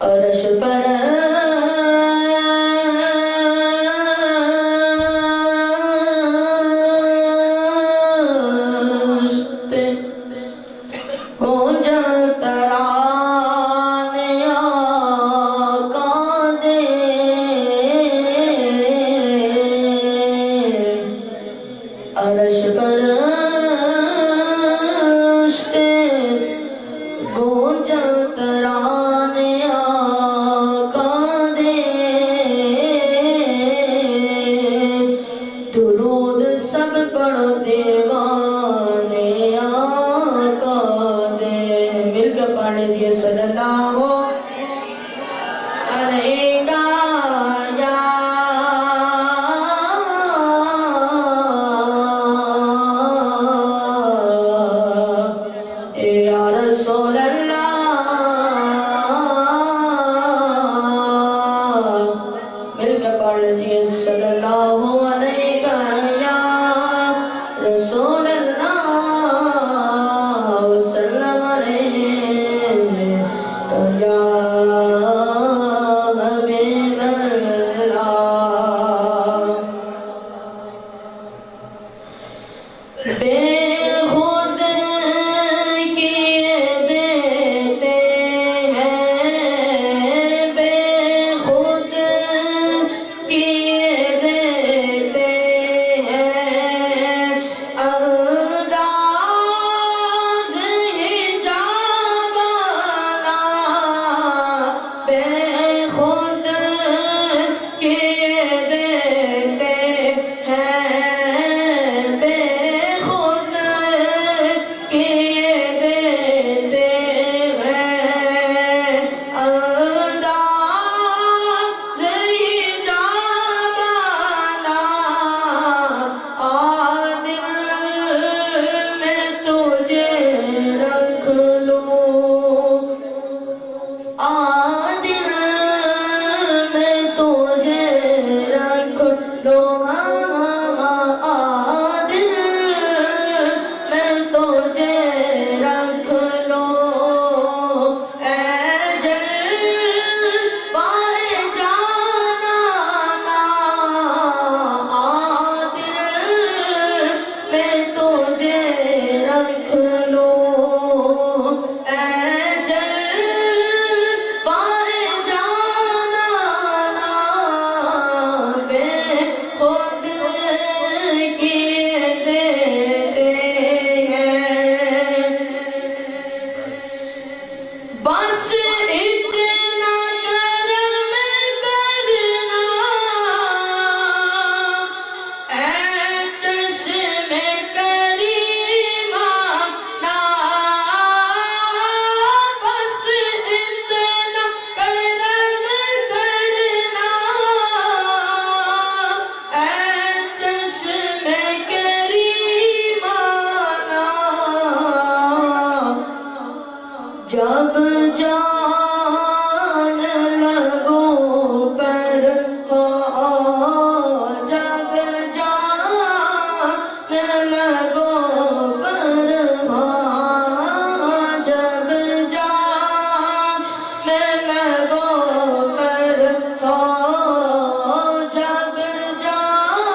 عرش فرشتے گونجن ترانے آقا دے، عرش فرشتے گونجن ترانے آقا دے، درود سب پڑھو دیوانے آقا دے، مل کے پڑھ لیجئے صلی اللہ علیہ یا رسول اللہ، مل کے پڑھ لیجئے صلی اللہ علیہ یا رسول اللہ وسلم علیہ یا حبیب اللہ۔ بے خود کیے دیتے ہیں، بے خود کیے دیتے ہیں، انداز حجابانا، بے خود کیے دیتے ہیں، بے خود کیے دیتے ہیں، انداز حجابانا، دل میں تجھے رکھ لوں، دل میں تجھے رکھ لوں، دل میں تجھے رکھ لوں، اے جلوۂ جانانا، دل میں تجھے رکھ لوں، اے جلوۂ جانانا، بے خود کیے دیتے ہیں، بس اتنا کرم کرنا، اے چشم کریمانہ، بس اتنا کرم کرنا، اے چشم کریمانہ، جب جان لگوں پر ہو، جب جان لگوں پر ہو، جب جان لگوں پر ہو، جب جان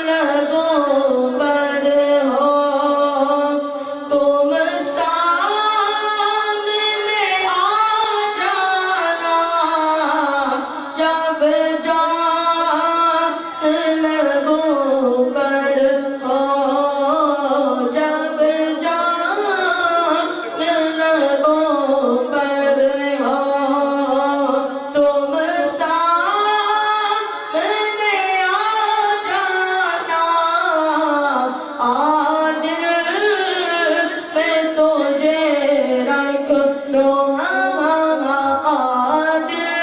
لگوں پر ہو، تم سامنے آ جانا، جب جان لگوں پر ہو، جب جان لگوں پر ہو، تم سامنے آ جانا، دل میں تجھے رکھ لوں، دل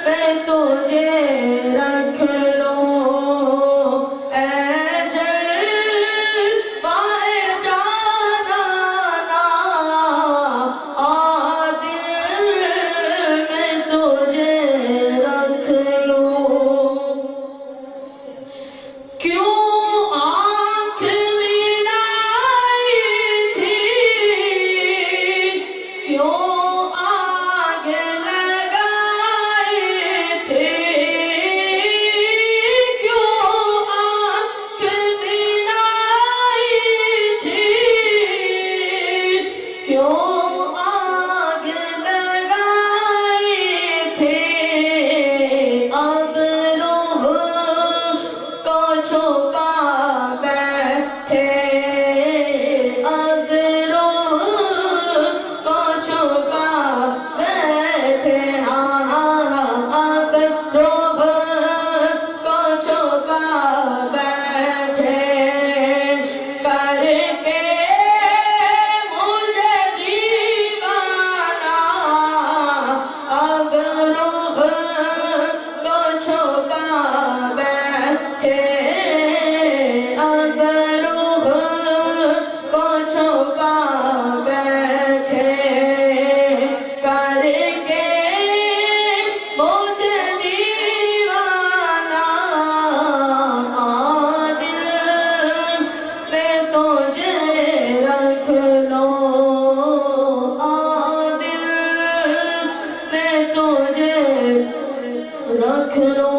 میں تجھے رکھ لوں، اے جلوۂ جانانا، دل میں تجھے رکھ لوں، کیوں آنکھ ملائی تھی، کیوں لو